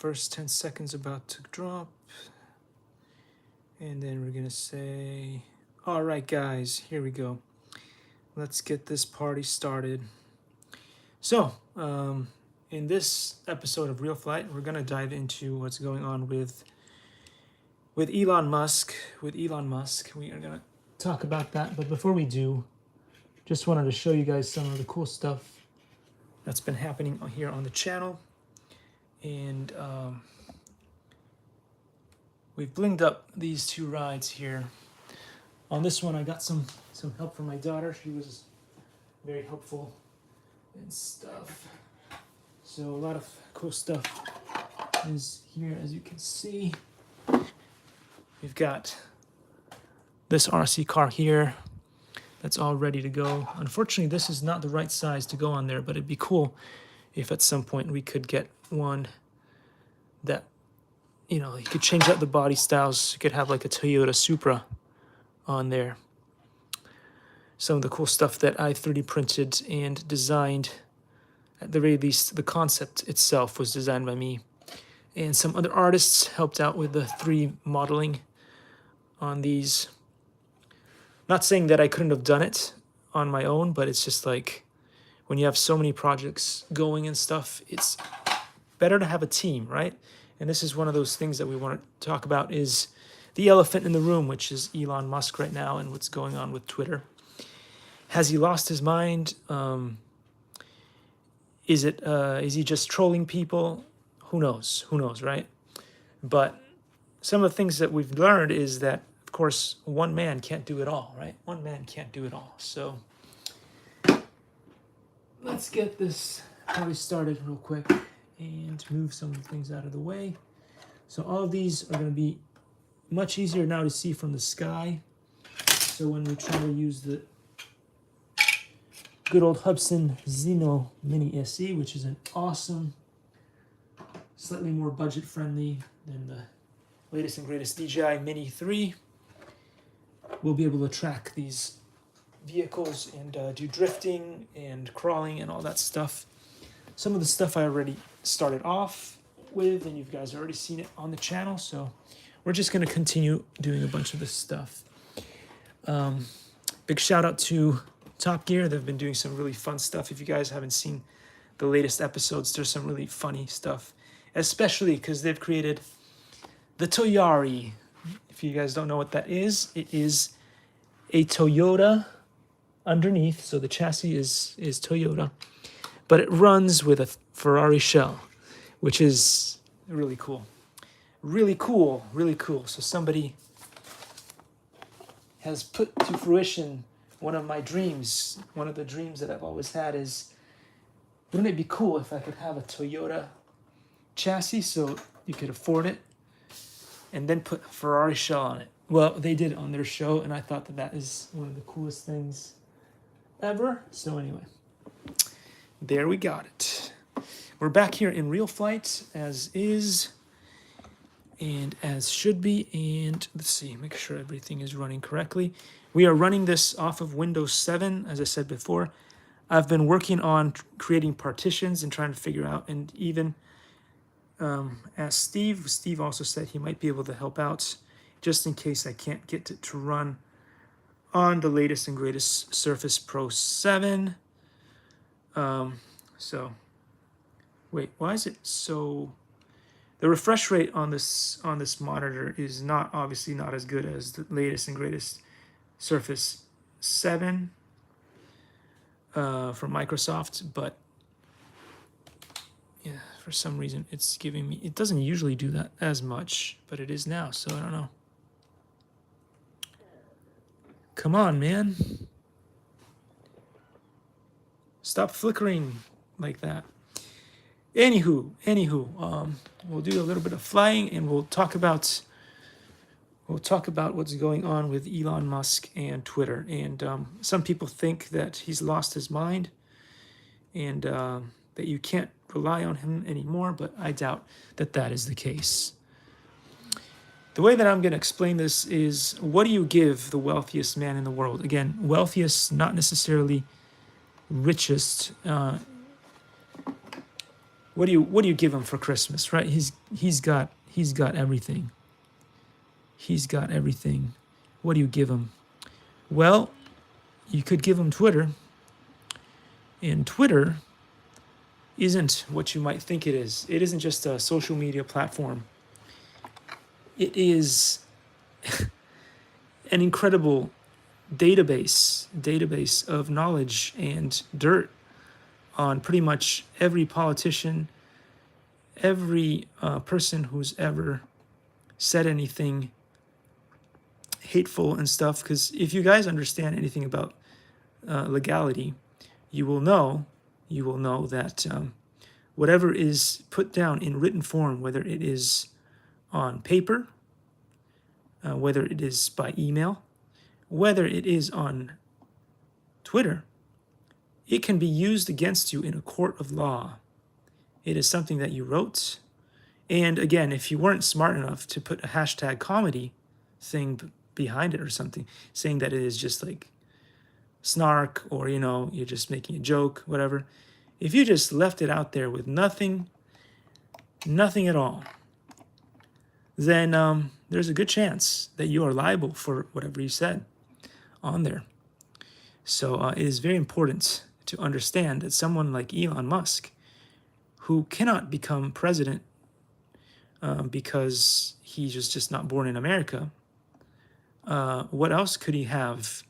First 10 seconds about to drop. And then we're gonna say, all right, guys, here we go. Let's get this party started. So, in this episode of Real Flight, we're gonna dive into what's going on with Elon Musk. We are gonna talk about that. But before we do, just wanted to show you guys some of the cool stuff that's been happening here on the channel. And we've blinged up these two rides here. On this one, I got some help from my daughter. She was very helpful and stuff. So a lot of cool stuff is here, as you can see. We've got this RC car here that's all ready to go. Unfortunately, this is not the right size to go on there, but it'd be cool if at some point we could get one that, you know, you could change out the body styles. You could have like a Toyota Supra on there. Some of the cool stuff that I 3D printed and designed, at the very least, the concept itself was designed by me. And some other artists helped out with the 3D modeling on these. Not saying that I couldn't have done it on my own, but it's just like when you have so many projects going and stuff, it's better to have a team, right? And this is one of those things that we want to talk about, is the elephant in the room, which is Elon Musk right now and what's going on with Twitter. Has he lost his mind? Is he just trolling people? Who knows? Who knows, right? But some of the things that we've learned is that, of course, one man can't do it all, right? One man can't do it all. So let's get this party started real quick and move some things out of the way. So all of these are going to be much easier now to see from the sky. So when we try to use the good old Hubsan Zeno Mini SE, which is an awesome, slightly more budget friendly than the latest and greatest DJI Mini 3, we'll be able to track these vehicles and do drifting and crawling and all that stuff. Some of the stuff I already started off with, and you guys have already seen it on the channel, so we're just going to continue doing a bunch of this stuff. Big shout out to Top Gear. They've been doing some really fun stuff. If you guys haven't seen the latest episodes, there's some really funny stuff, especially because they've created the Toyari. If you guys don't know what that is, it is a Toyota underneath, so the chassis is Toyota, but it runs with a Ferrari shell, which is really cool. Really cool, really cool. So somebody has put to fruition one of my dreams. One of the dreams that I've always had is, wouldn't it be cool if I could have a Toyota chassis so you could afford it and then put a Ferrari shell on it? Well, they did it on their show, and I thought that that is one of the coolest things ever. So anyway, there we got it. We're back here in Real Flight as is and as should be. And let's see, make sure everything is running correctly. We are running this off of Windows 7, as I said before. I've been working on creating partitions and trying to figure out, and even asked Steve. Steve also said he might be able to help out just in case I can't get it to run on the latest and greatest Surface Pro 7. So, wait, why is it so? The refresh rate on this monitor is obviously not as good as the latest and greatest Surface 7 from Microsoft, but yeah, for some reason it's giving me, it doesn't usually do that as much, but it is now, so I don't know. Come on, man. Stop flickering like that. Anywho, we'll do a little bit of flying and we'll talk about what's going on with Elon Musk and Twitter. And some people think that he's lost his mind and that you can't rely on him anymore, but I doubt that that is the case. The way that I'm going to explain this is, what do you give the wealthiest man in the world? Again, wealthiest, not necessarily richest. What what do you give him for Christmas, right? He's got everything. He's got everything. What do you give him? Well, you could give him Twitter, and Twitter isn't what you might think it is. It isn't just a social media platform. It is an incredible database of knowledge and dirt on pretty much every politician, every person who's ever said anything hateful and stuff. Because if you guys understand anything about legality, you will know that whatever is put down in written form, whether it is on paper, whether it is by email, whether it is on Twitter, it can be used against you in a court of law. It is something that you wrote. And again, if you weren't smart enough to put a hashtag comedy thing behind it or something, saying that it is just like snark, or you're just making a joke, whatever. If you just left it out there with nothing at all, then there's a good chance that you are liable for whatever you said on there. So it is very important to understand that someone like Elon Musk, who cannot become president because he was just not born in America, what else could he have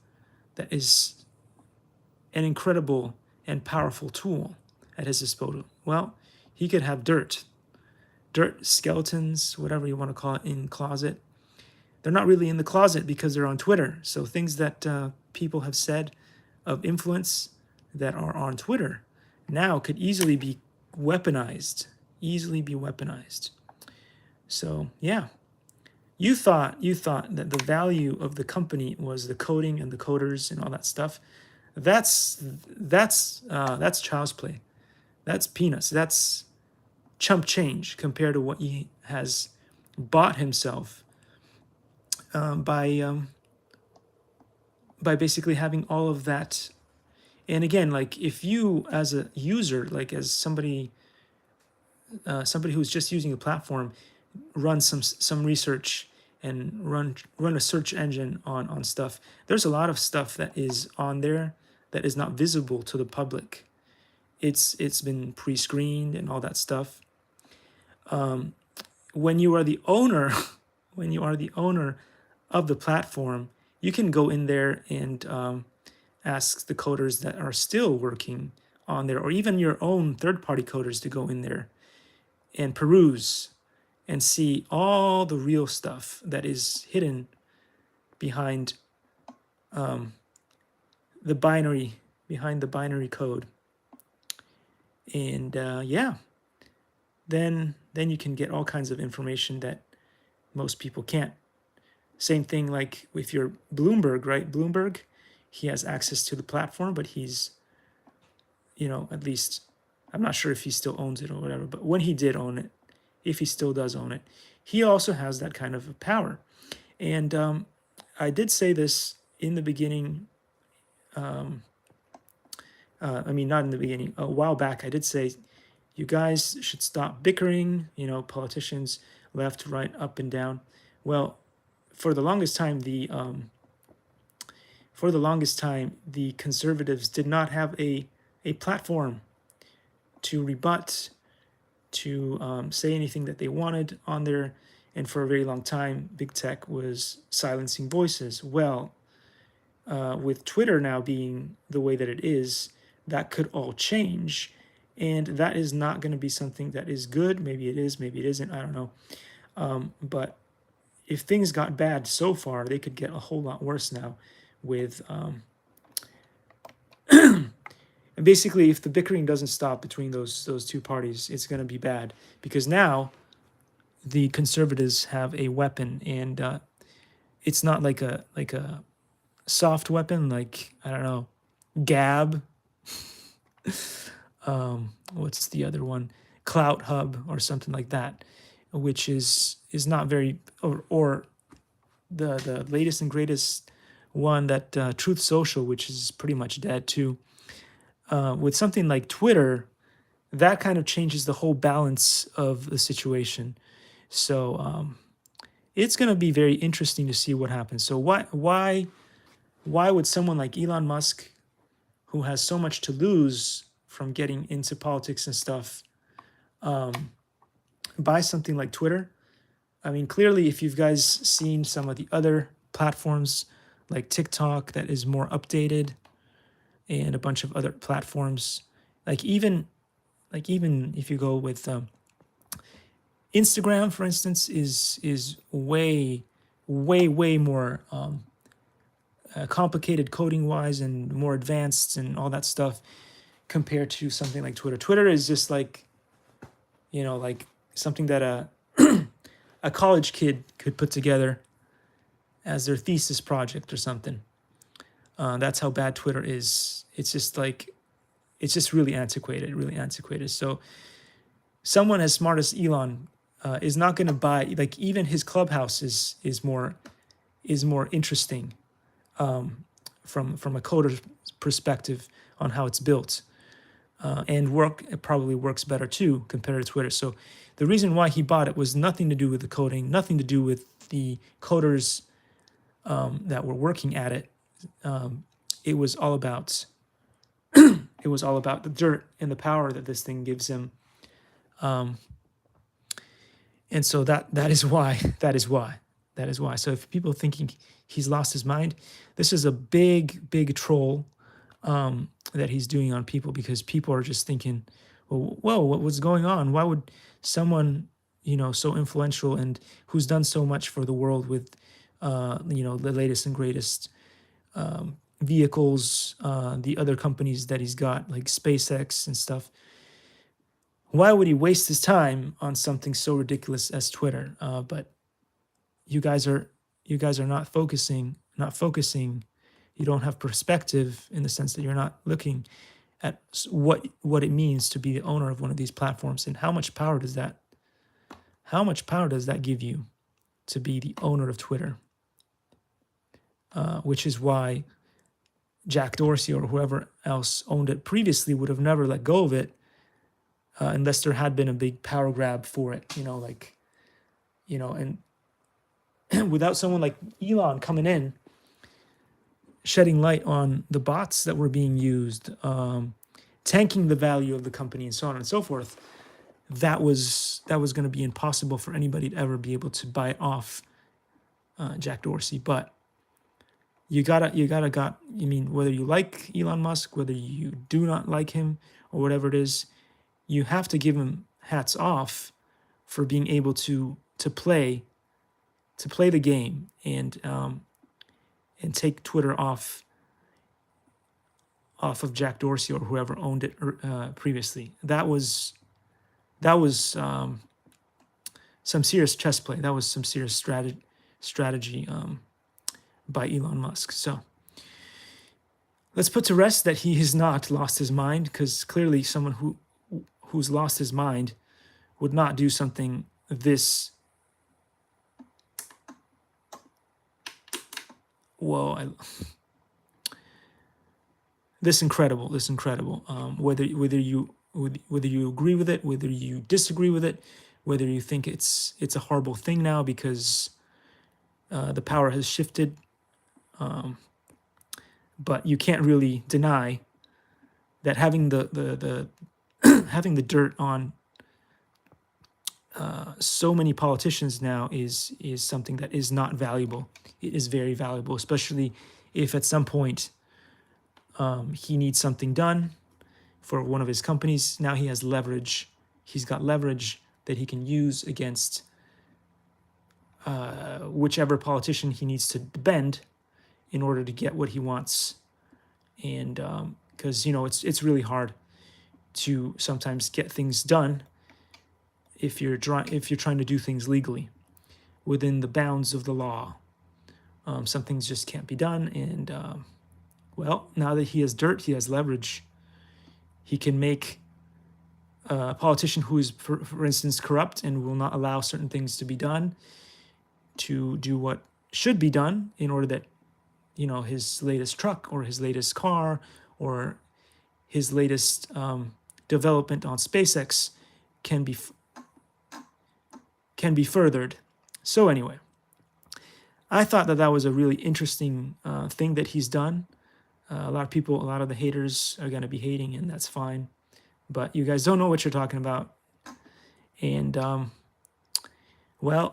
that is an incredible and powerful tool at his disposal? Well, he could have dirt, skeletons, whatever you want to call it, in closet. They're not really in the closet because they're on Twitter. So things that people have said of influence that are on Twitter now could easily be weaponized. So yeah, you thought that the value of the company was the coding and the coders and all that stuff. That's child's play. That's peanuts. That's chump change compared to what he has bought himself by basically having all of that. And again, like if you as a user, like as somebody who's just using a platform, run some research and run a search engine on stuff, there's a lot of stuff that is on there that is not visible to the public. It's been pre-screened and all that stuff. When you are the owner of the platform, you can go in there and ask the coders that are still working on there, or even your own third-party coders, to go in there and peruse and see all the real stuff that is hidden behind the binary code. And then you can get all kinds of information that most people can't. Same thing like with your Bloomberg, right? Bloomberg, he has access to the platform, but he's, at least, I'm not sure if he still owns it or whatever, but when he did own it, if he still does own it, he also has that kind of power. And I did say this in the beginning, not in the beginning, a while back, I did say, you guys should stop bickering, politicians, left, right, up and down. Well, for the longest time, the conservatives did not have a platform to rebut, to say anything that they wanted on there. And for a very long time, big tech was silencing voices. Well, with Twitter now being the way that it is, that could all change. And that is not going to be something that is good. Maybe it is, maybe it isn't, I don't know. But if things got bad so far, they could get a whole lot worse now with... And basically, if the bickering doesn't stop between those two parties, it's going to be bad, because now the conservatives have a weapon, and it's not like a soft weapon, like, I don't know, Gab. What's the other one? Clout Hub or something like that, which is not very, or the latest and greatest one, that Truth Social, which is pretty much dead too. With something like Twitter, that kind of changes the whole balance of the situation. So it's going to be very interesting to see what happens. So why would someone like Elon Musk, who has so much to lose from getting into politics and stuff, buy something like Twitter? I mean, clearly, if you've guys seen some of the other platforms like TikTok that is more updated, and a bunch of other platforms, like even if you go with Instagram, for instance, is way more complicated coding wise and more advanced and all that stuff compared to something like Twitter. Twitter is just like, like something that a college kid could put together as their thesis project or something. That's how bad Twitter is. It's just really antiquated. So someone as smart as Elon is not going to buy, like, even his Clubhouse is more interesting from a coder's perspective on how it's built, and it probably works better too compared to Twitter. So the reason why he bought it was nothing to do with the coding, nothing to do with the coders that were working at it. It was all about the dirt and the power that this thing gives him. And so that is why. So if people thinking he's lost his mind, this is a big troll that he's doing on people, because people are just thinking, well, whoa, what was going on? Why would someone, so influential and who's done so much for the world with, the latest and greatest vehicles, the other companies that he's got, like SpaceX and stuff, why would he waste his time on something so ridiculous as Twitter? But you guys are not focusing. You don't have perspective, in the sense that you're not looking at what it means to be the owner of one of these platforms, and how much power does that give you to be the owner of Twitter? Which is why Jack Dorsey or whoever else owned it previously would have never let go of it, unless there had been a big power grab for it, and without someone like Elon coming in, shedding light on the bots that were being used, tanking the value of the company, and so on and so forth, that was going to be impossible for anybody to ever be able to buy off Jack Dorsey. But whether you like Elon Musk, whether you do not like him, or whatever it is, you have to give him hats off for being able to play the game and take Twitter off of Jack Dorsey or whoever owned it previously. That was some serious chess play. That was some serious strategy by Elon Musk. So let's put to rest that he has not lost his mind, because clearly someone who's lost his mind would not do something this incredible. Whether you agree with it, whether you disagree with it, whether you think it's a horrible thing now because the power has shifted, but you can't really deny that having the having the dirt on so many politicians now is something that is not valuable. It is very valuable, especially if at some point he needs something done for one of his companies. Now he has leverage. He's got leverage that he can use against whichever politician he needs to bend in order to get what he wants. And because it's really hard to sometimes get things done if you're trying to do things legally within the bounds of the law. Some things just can't be done, and now that he has dirt, he has leverage. He can make a politician who is, for instance, corrupt and will not allow certain things to be done to do what should be done in order that his latest truck or his latest car or his latest development on SpaceX can be furthered. So anyway, I thought that that was a really interesting thing that he's done. A lot of the haters are going to be hating, and that's fine. But you guys don't know what you're talking about. And, well,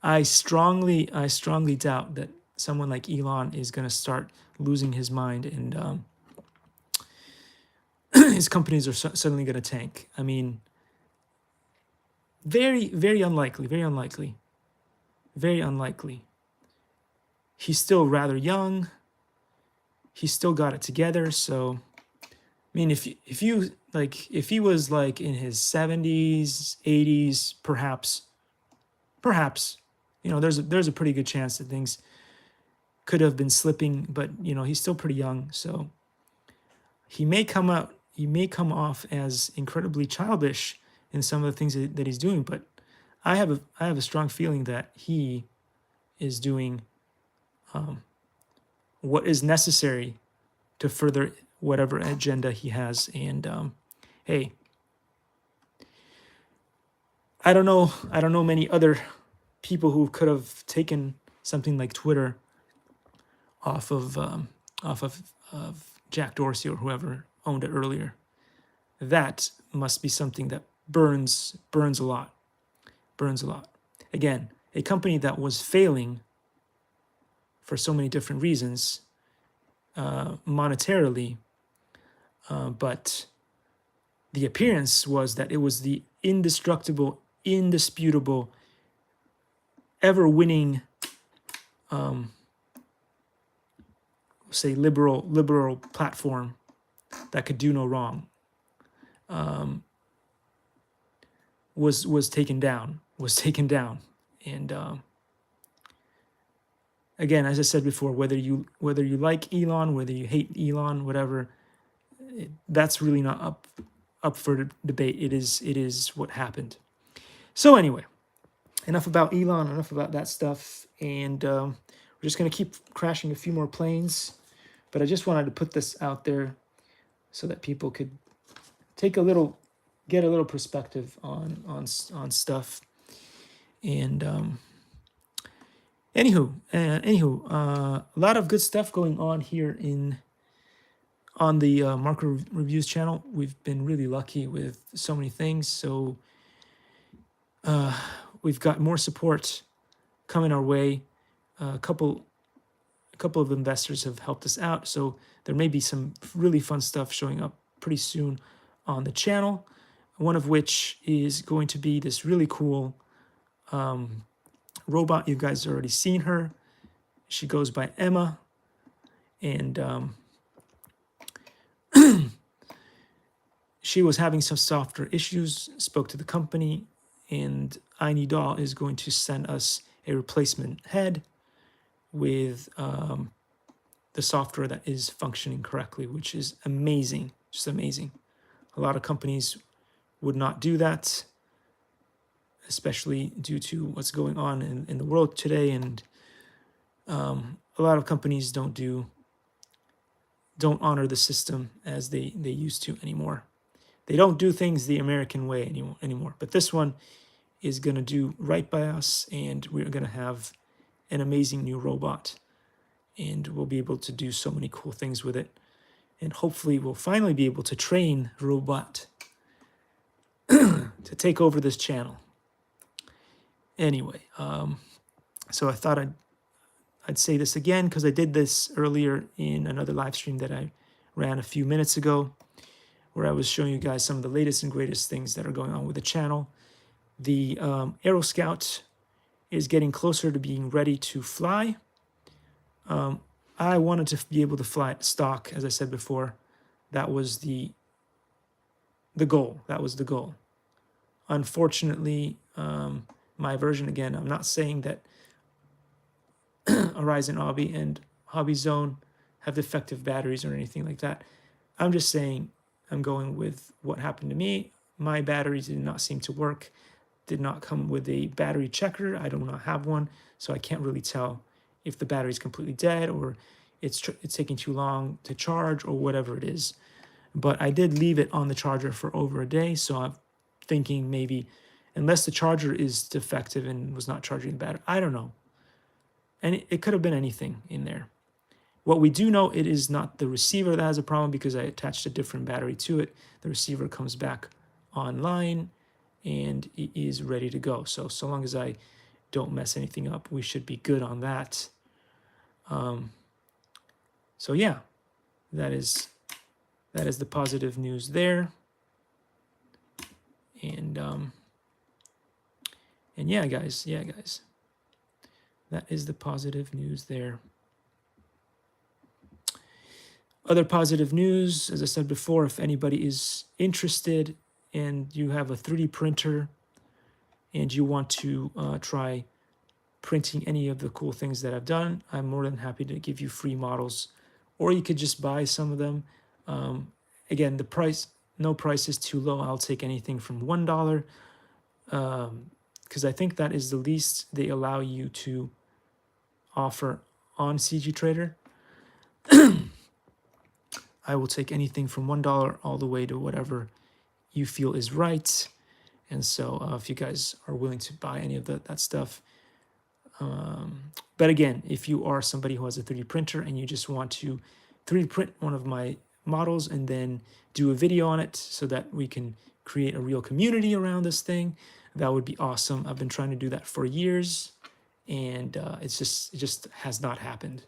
I strongly doubt that someone like Elon is going to start losing his mind, and his companies are suddenly going to tank. I mean, very, very unlikely, very unlikely, very unlikely. He's still rather young. He's still got it together. So, I mean, if he was like in his 70s, 80s, perhaps, there's a pretty good chance that things could have been slipping, but he's still pretty young, so he may come off as incredibly childish in some of the things that he's doing, but I have a strong feeling that he is doing what is necessary to further whatever agenda he has. And hey, I don't know many other people who could have taken something like Twitter off of Jack Dorsey or whoever owned it earlier. That must be something that burns a lot. Again, a company that was failing for so many different reasons, monetarily, but the appearance was that it was the indestructible, indisputable, ever-winning, say liberal platform that could do no wrong, was taken down, and again, as I said before, whether you like Elon, whether you hate Elon, whatever, that's really not up for debate. It is what happened. So anyway, enough about Elon, enough about that stuff, and we're just gonna keep crashing a few more planes. But I just wanted to put this out there so that people could get a little perspective on stuff. And anywho, a lot of good stuff going on here on the Market Reviews channel. We've been really lucky with so many things. So we've got more support coming our way. A couple of investors have helped us out, so there may be some really fun stuff showing up pretty soon on the channel. One of which is going to be this really cool robot. You guys have already seen her. She goes by Emma, and she was having some software issues. Spoke to the company, and iNeedall is going to send us a replacement head with the software that is functioning correctly, which is amazing, just amazing. A lot of companies would not do that, especially due to what's going on in the world today. And a lot of companies don't honor the system as they used to anymore. They don't do things the American way anymore. But this one is going to do right by us, and we're going to have an amazing new robot, and we'll be able to do so many cool things with it. And hopefully we'll finally be able to train Robot to take over this channel. Anyway, so I thought I'd say this again, because I did this earlier in another live stream that I ran a few minutes ago, where I was showing you guys some of the latest and greatest things that are going on with the channel. The Aero Scout is getting closer to being ready to fly. I wanted to be able to fly it stock, as I said before. That was the goal. That was the goal. Unfortunately, my version, again, I'm not saying that Horizon Hobby and Hobby Zone have defective batteries or anything like that. I'm just saying I'm going with what happened to me. My batteries did not seem to work. Did not come with a battery checker. I do not have one, so I can't really tell if the battery is completely dead or it's taking too long to charge or whatever it is. but I did leave it on the charger for over a day. So I'm thinking maybe, unless the charger is defective and was not charging the battery, I don't know. And it could have been anything in there. What we do know, it is not the receiver that has a problem because I attached a different battery to it. The receiver comes back online and it is ready to go. So long as I don't mess anything up, we should be good on that. So yeah, that is the positive news there. And yeah, guys, that is the positive news there. Other positive news, as I said before, if anybody is interested and you have a 3D printer and you want to try printing any of the cool things that I've done, I'm more than happy to give you free models, or you could just buy some of them. Again, the price, no price is too low. I'll take anything from $1, because I think that is the least they allow you to offer on CG Trader. I will take anything from $1 all the way to whatever you feel is right. And so if you guys are willing to buy any of that stuff. But again, if you are somebody who has a 3D printer and you just want to 3D print one of my models and then do a video on it so that we can create a real community around this thing, that would be awesome. I've been trying to do that for years, and it just has not happened.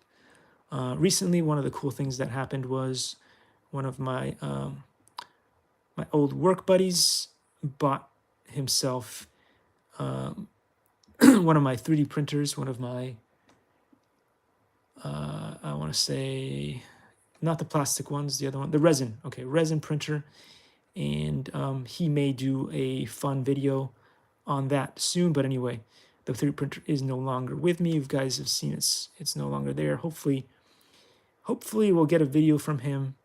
Recently, one of the cool things that happened was one of my my old work buddies bought himself one of my 3D printers, one of my I want to say, not the plastic ones, the other one, the resin. Okay, resin printer, and he may do a fun video on that soon. But anyway, the 3D printer is no longer with me. You guys have seen it's no longer there. Hopefully we'll get a video from him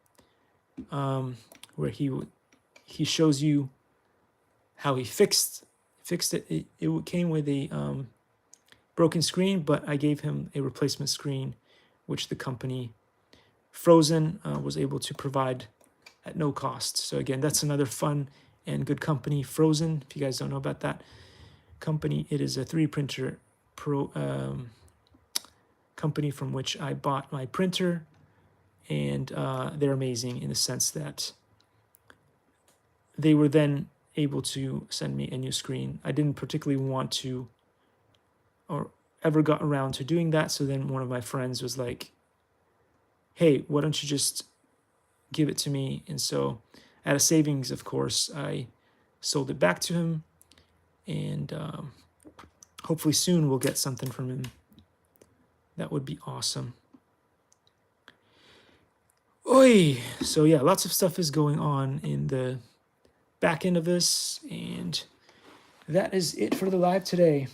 where he shows you how he fixed it. It came with a broken screen, but I gave him a replacement screen, which the company Frozen was able to provide at no cost. So again, that's another fun and good company, Frozen. If you guys don't know about that company, it is a 3D printer company from which I bought my printer, and they're amazing in the sense that they were then able to send me a new screen. I didn't particularly want to or ever got around to doing that, so then one of my friends was like, hey, why don't you just give it to me? And so at a savings, of course, I sold it back to him, and hopefully soon we'll get something from him. That would be awesome. Oi! So yeah, lots of stuff is going on in the back end of this, and that is it for the live today.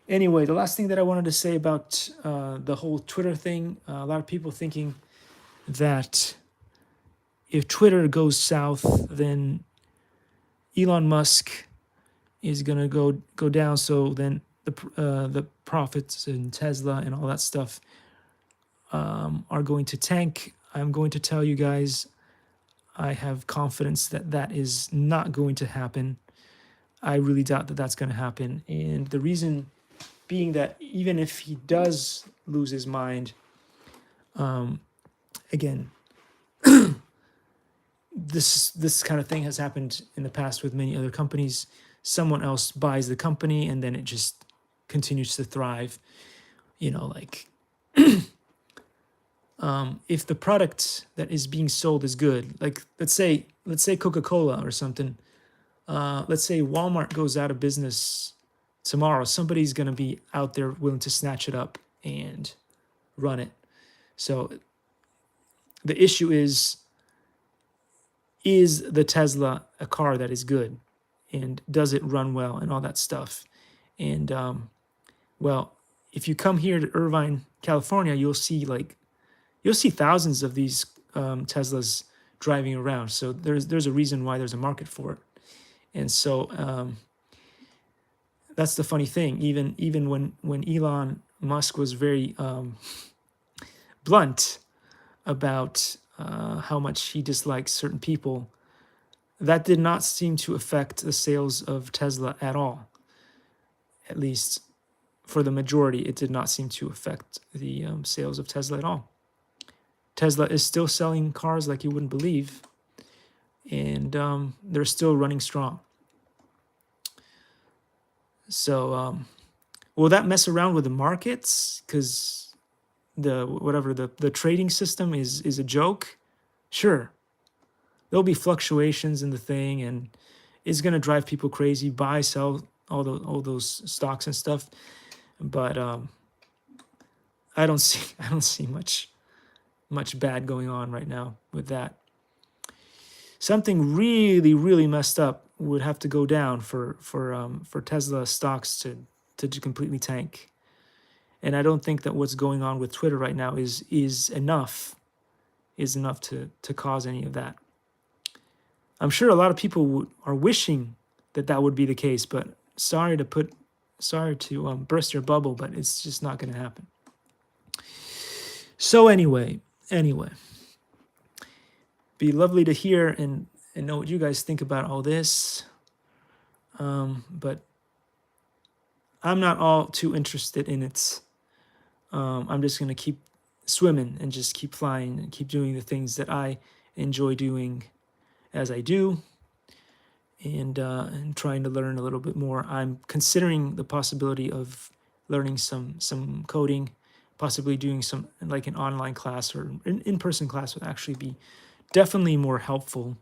Anyway, the last thing that I wanted to say about the whole Twitter thing, a lot of people thinking that if Twitter goes south, then Elon Musk is gonna go down. So then the profits in Tesla and all that stuff are going to tank. I'm going to tell you guys, I have confidence that that is not going to happen. I really doubt that that's going to happen, and the reason being that even if he does lose his mind, again, this kind of thing has happened in the past with many other companies. Someone else buys the company and then it just continues to thrive. You know, like if the product that is being sold is good, like let's say Coca-Cola or something. Let's say Walmart goes out of business tomorrow, somebody's going to be out there willing to snatch it up and run it. So the issue is the Tesla a car that is good, and does it run well and all that stuff? And well, if you come here to Irvine, California, you'll see thousands of these Teslas driving around. So there's a reason why there's a market for it. And so that's the funny thing. Even when Elon Musk was very blunt about how much he dislikes certain people, that did not seem to affect the sales of Tesla at all. At least for the majority, it did not seem to affect the sales of Tesla at all. Tesla is still selling cars like you wouldn't believe, and they're still running strong. So will that mess around with the markets? Because the trading system is a joke. Sure, there'll be fluctuations in the thing, and it's gonna drive people crazy, buy, sell all those stocks and stuff. But I don't see much bad going on right now with that. Something really, really messed up would have to go down for Tesla stocks to completely tank. And I don't think that what's going on with Twitter right now is enough to cause any of that. I'm sure a lot of people are wishing that would be the case, but sorry to burst your bubble, but it's just not going to happen. So anyway, be lovely to hear and know what you guys think about all this. But I'm not all too interested in it. I'm just going to keep swimming and just keep flying and keep doing the things that I enjoy doing as I do, and trying to learn a little bit more. I'm considering the possibility of learning some coding, possibly doing some like an online class or an in-person class would actually be definitely more helpful,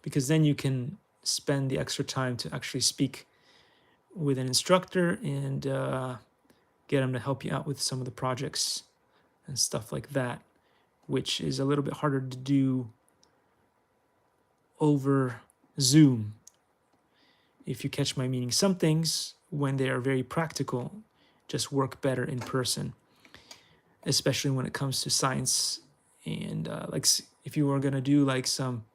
because then you can spend the extra time to actually speak with an instructor and get them to help you out with some of the projects and stuff like that, which is a little bit harder to do over Zoom, if you catch my meaning. Some things, when they are very practical, just work better in person, especially when it comes to science. And like if you were going to do like some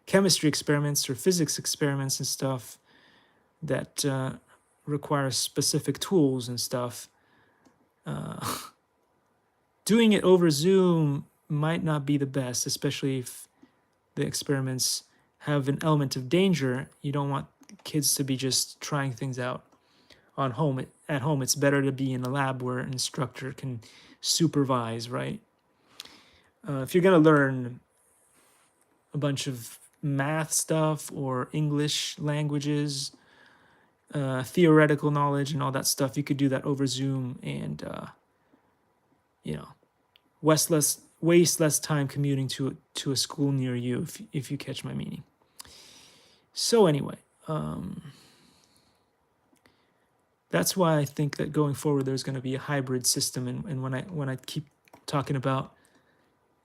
chemistry experiments or physics experiments and stuff that require specific tools and stuff, doing it over Zoom might not be the best, especially if the experiments have an element of danger. You don't want kids to be just trying things out at home. It's better to be in a lab where an instructor can supervise, right? If you're going to learn a bunch of math stuff or English languages, theoretical knowledge and all that stuff, you could do that over Zoom and, waste less time commuting to a school near you, if you catch my meaning. So anyway, that's why I think that going forward there's going to be a hybrid system. And when I keep talking about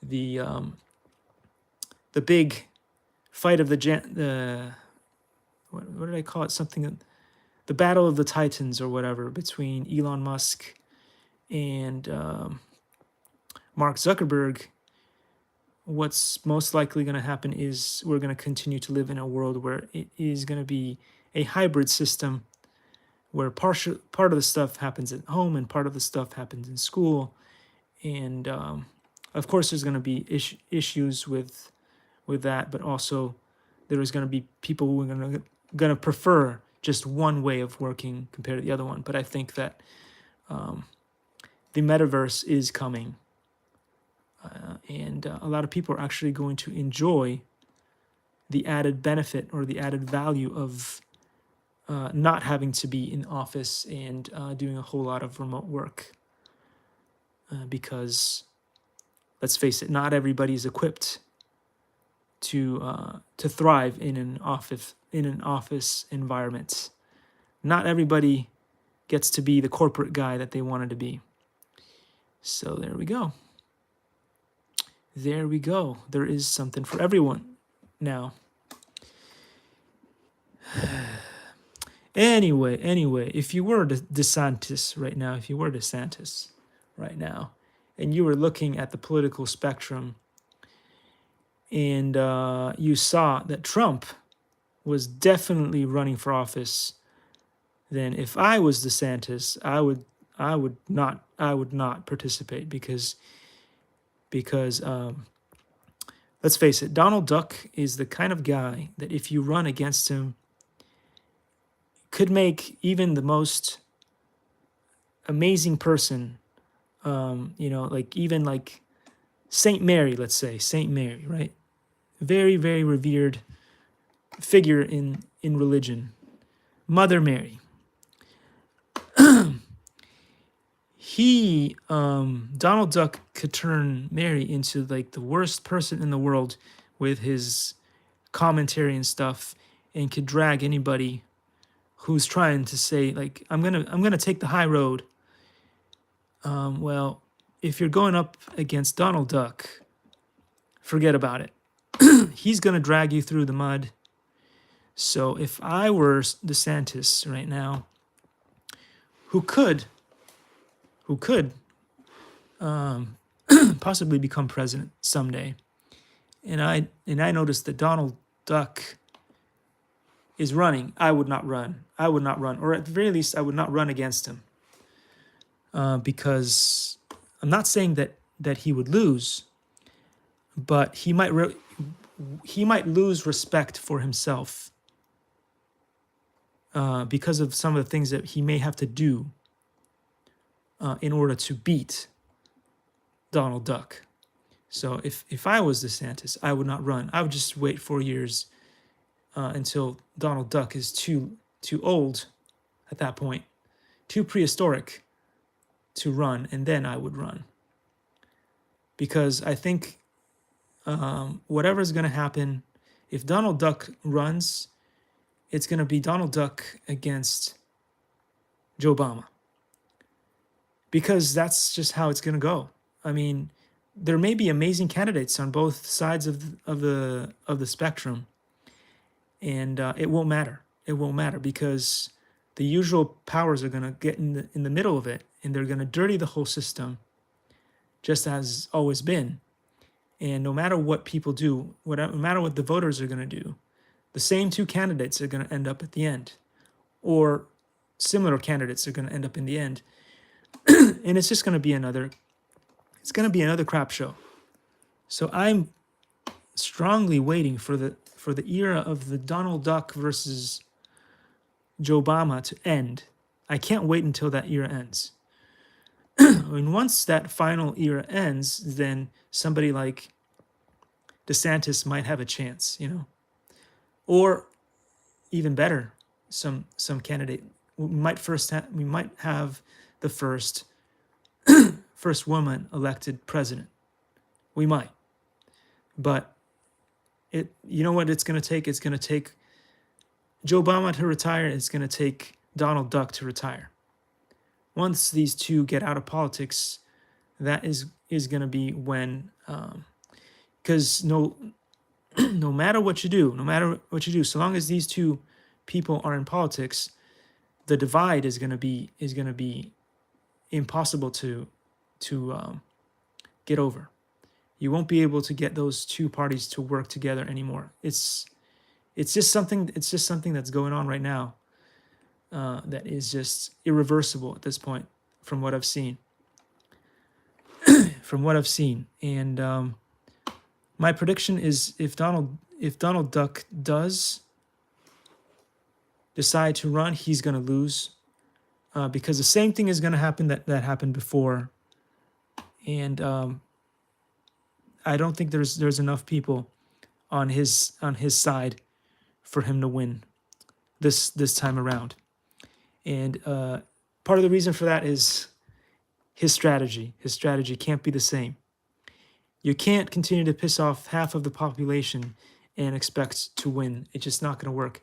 the big fight of the what did I call it? Something, the battle of the Titans or whatever, between Elon Musk and Mark Zuckerberg. What's most likely going to happen is we're going to continue to live in a world where it is going to be a hybrid system where part of the stuff happens at home and part of the stuff happens in school. And of course, there's going to be issues with that, but also there is going to be people who are going to prefer just one way of working compared to the other one. But I think that the metaverse is coming. And a lot of people are actually going to enjoy the added benefit or the added value of not having to be in office and doing a whole lot of remote work. Because, let's face it, not everybody is equipped to thrive in an office environment. Not everybody gets to be the corporate guy that they wanted to be. So there we go. There we go. There is something for everyone now. Anyway, if you were DeSantis right now, and you were looking at the political spectrum and you saw that Trump was definitely running for office, then if I was DeSantis, I would not participate, because because let's face it, Donald Duck is the kind of guy that if you run against him, could make even the most amazing person, like even like Saint Mary, let's say Saint Mary, right? Very, very revered figure in religion, Mother Mary. Donald Duck could turn Mary into like the worst person in the world with his commentary and stuff, and could drag anybody who's trying to say like I'm gonna take the high road. Well, if you're going up against Donald Duck, forget about it. He's gonna drag you through the mud. So if I were DeSantis right now, who could possibly become president someday, and I noticed that Donald Duck is running, I would not run. Or at the very least, I would not run against him, because I'm not saying that he would lose, but he might lose respect for himself because of some of the things that he may have to do in order to beat Donald Duck. So if I was DeSantis, I would not run. I would just wait 4 years until Donald Duck is too old at that point, too prehistoric to run, and then I would run. Because I think whatever is going to happen, if Donald Duck runs, it's going to be Donald Duck against Joe Obama. Because that's just how it's going to go. I mean, there may be amazing candidates on both sides of the spectrum, and it won't matter. It won't matter because the usual powers are going to get in the middle of it, and they're going to dirty the whole system, just as always been. And no matter what people do, no matter what the voters are going to do, the same two candidates are going to end up at the end, or similar candidates are going to end up in the end. And it's just going to be another crap show. So I'm strongly waiting for the era of the Donald Duck versus Joe Obama to end. I can't wait until that era ends. And once that final era ends, then somebody like DeSantis might have a chance, or even better, some candidate. We might have the first woman elected president. We might. But you know what it's going to take? It's going to take Joe Obama to retire. It's going to take Donald Duck to retire. Once these two get out of politics, that is going to be when, because no matter what you do, so long as these two people are in politics, the divide is going to be impossible to get over. You won't be able to get those two parties to work together anymore. It's just something that's going on right now that is just irreversible at this point, from what I've seen. And my prediction is if Donald Duck does decide to run, he's going to lose. Because the same thing is going to happen that happened before, and I don't think there's enough people on his side for him to win this time around. And part of the reason for that is his strategy. His strategy can't be the same. You can't continue to piss off half of the population and expect to win. It's just not going to work.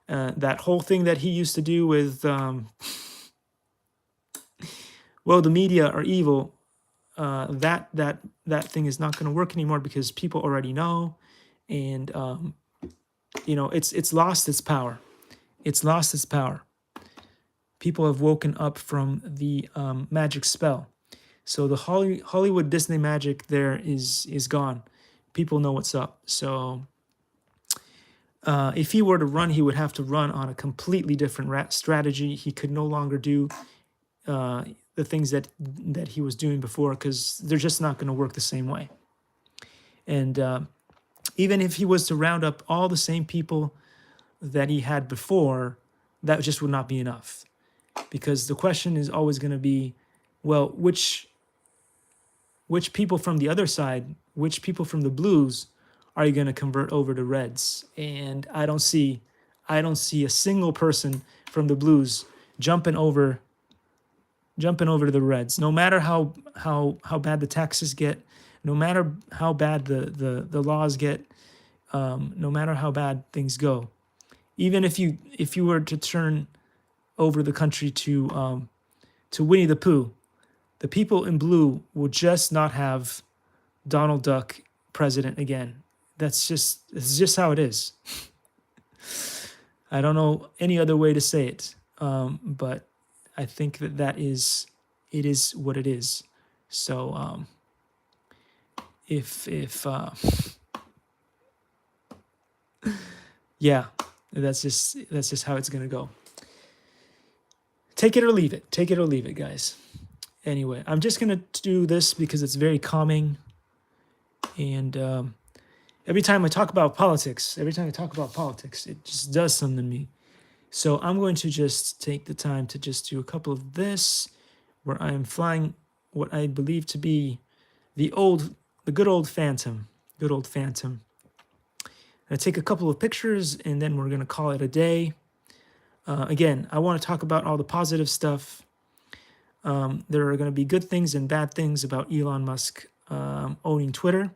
That whole thing that he used to do with, the media are evil, that thing is not going to work anymore because people already know, and it's lost its power. It's lost its power. People have woken up from the magic spell. So the Hollywood Disney magic there is gone. People know what's up. So if he were to run, he would have to run on a completely different strategy. He could no longer do the things that he was doing before, because they're just not going to work the same way. And even if he was to round up all the same people that he had before, that just would not be enough, because the question is always going to be, well, which people from the other side, which people from the blues are you going to convert over to reds? And I don't see a single person from the blues jumping over to the reds, no matter how bad the taxes get, no matter how bad the laws get, no matter how bad things go. Even if you were to turn over the country to Winnie the Pooh, the people in blue will just not have Donald Duck president again. It's just how it is. I don't know any other way to say it, but I think that it is what it is. So if yeah, that's just how it's gonna go. Take it or leave it. Take it or leave it, guys. Anyway, I'm just gonna do this because it's very calming, and every time I talk about politics, it just does something to me. So I'm going to just take the time to just do a couple of this, where I am flying what I believe to be the good old Phantom. Good old Phantom. I take a couple of pictures, and then we're going to call it a day. Again, I want to talk about all the positive stuff. There are going to be good things and bad things about Elon Musk owning Twitter.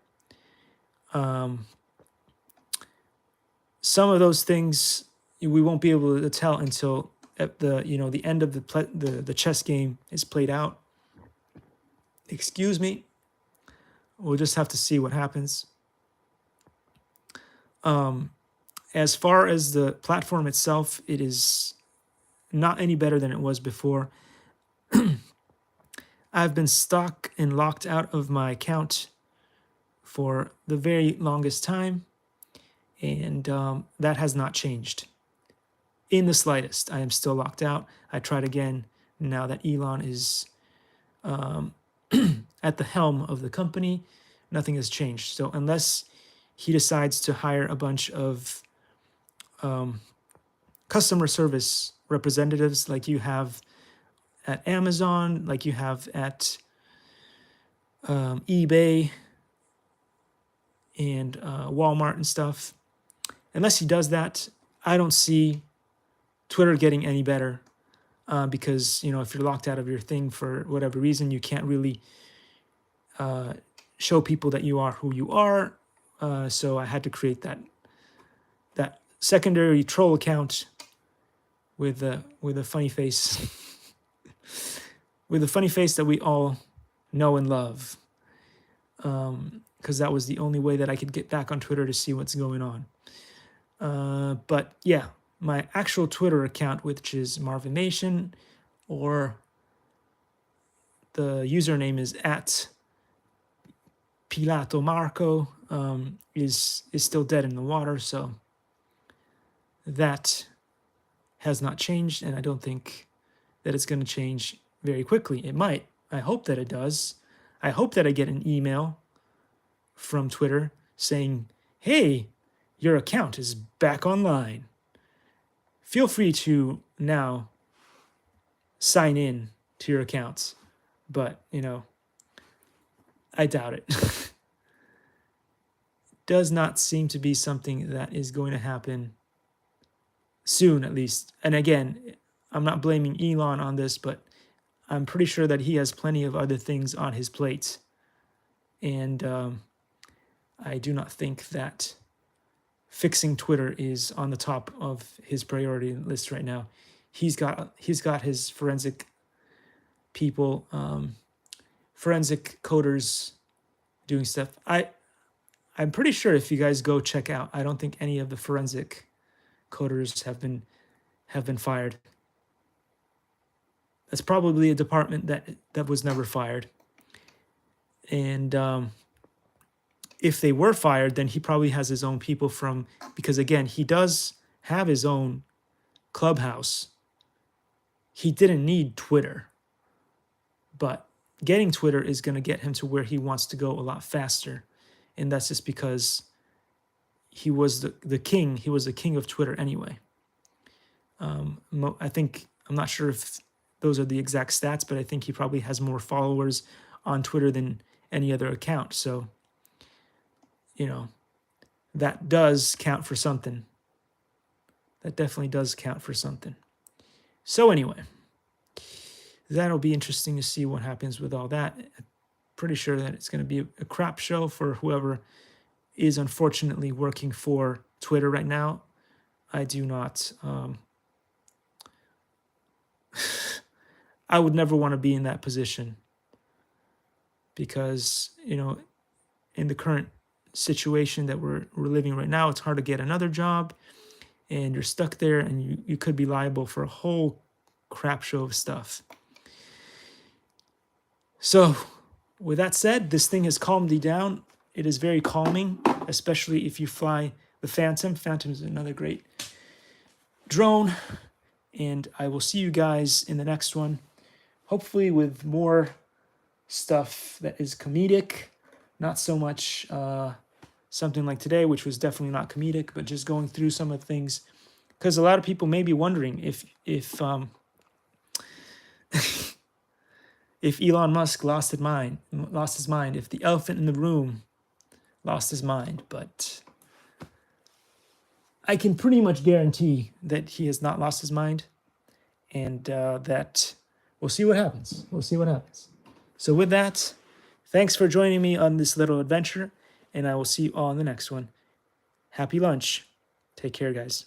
Some of those things we won't be able to tell until at the end of the chess game is played out. Excuse me. We'll just have to see what happens. As far as the platform itself, it is not any better than it was before. I've been stuck and locked out of my account for the very longest time, and that has not changed in the slightest. I am still locked out. I tried again now that Elon is at the helm of the company. Nothing has changed. So unless he decides to hire a bunch of customer service representatives like you have at Amazon, like you have at eBay and Walmart and stuff, unless he does that, I don't see Twitter getting any better, because if you're locked out of your thing for whatever reason, you can't really show people that you are who you are. So I had to create that secondary troll account with a funny face, with a funny face that we all know and love, because that was the only way that I could get back on Twitter to see what's going on. But yeah, my actual Twitter account, which is Marvin Nation, or the username is @PilatoMarco, is still dead in the water. So that has not changed, and I don't think that it's going to change very quickly. It might. I hope that it does. I hope that I get an email from Twitter saying, hey, your account is back online. Feel free to now sign in to your accounts. But, I doubt it. Does not seem to be something that is going to happen soon, at least. And again, I'm not blaming Elon on this, but I'm pretty sure that he has plenty of other things on his plate. And I do not think that fixing Twitter is on the top of his priority list right now. He's got his forensic people, forensic coders doing stuff. I'm pretty sure if you guys go check out, I don't think any of the forensic coders have been fired. That's probably a department that was never fired. And if they were fired, then he probably has his own people because again, he does have his own Clubhouse. He didn't need Twitter. but getting Twitter is going to get him to where he wants to go a lot faster. And that's just because he was the king. He was the king of Twitter anyway. I think, I'm not sure if those are the exact stats, but I think he probably has more followers on Twitter than any other account. So, you know, that does count for something. That definitely does count for something. So anyway, that'll be interesting to see what happens with all that. I'm pretty sure that it's going to be a crap show for whoever is unfortunately working for Twitter right now. I do not... I would never want to be in that position because, you know, in the current situation that we're living right now, it's hard to get another job and you're stuck there and you could be liable for a whole crap show of stuff. So with that said, this thing has calmed me down. It is very calming, especially if you fly the Phantom. Phantom is another great drone. And I will see you guys in the next one. Hopefully with more stuff that is comedic. Not so much something like today, which was definitely not comedic, but just going through some of the things. Because a lot of people may be wondering if if Elon Musk lost his mind, if the elephant in the room lost his mind. But I can pretty much guarantee that he has not lost his mind, and that we'll see what happens. We'll see what happens. So with that, thanks for joining me on this little adventure, and I will see you all in the next one. Happy lunch. Take care, guys.